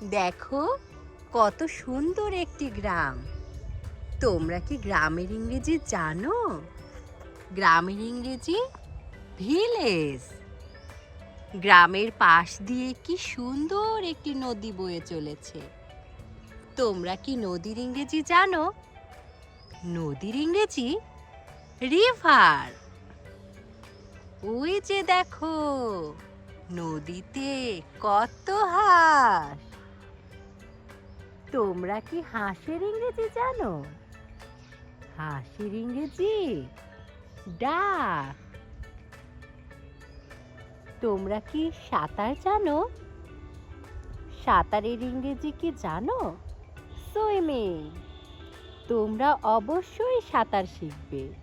দেখো, কত সুন্দর একটি গ্রাম। তোমরা কি গ্রামের ইংরেজি জানো? গ্রামের ইংরেজি ভিলেজ। গ্রামের পাশ দিয়ে কি সুন্দর একটি নদী বয়ে চলেছে। তোমরা কি নদীর ইংরেজি জানো? নদীর ইংরেজি রিভার। ওই যে দেখো, নদীতে কত হাঁস। তোমরা কি হাঁসের ইংরেজি জানো? হাঁসের ইংরেজি ডাক। তোমরা কি সাঁতার জানো? সাঁতারের ইংরেজি কি জানো? সুইমিং। তোমরা অবশ্যই সাঁতার শিখবে।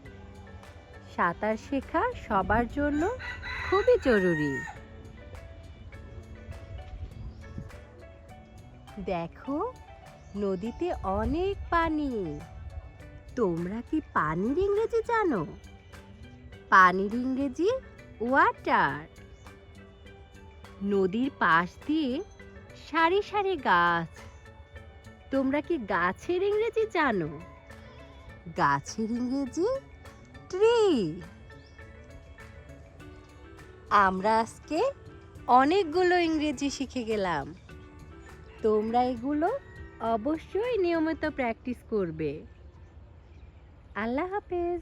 সাঁতার শেখা সবার জন্য খুবই জরুরি। দেখো, নদীতে অনেক পানি। তোমরা কি পানির ইংরেজি জানো? পানির ইংরেজি ওয়াটার। নদীর পাশ দিয়ে সারি সারি গাছ। তোমরা কি গাছের ইংরেজি জানো? গাছের ইংরেজি ট্রি। আমরা আজকে অনেকগুলো ইংরেজি শিখে গেলাম। তোমরা এগুলো অবশ্যই নিয়মিত প্র্যাকটিস করবে। আল্লাহ হাফেজ।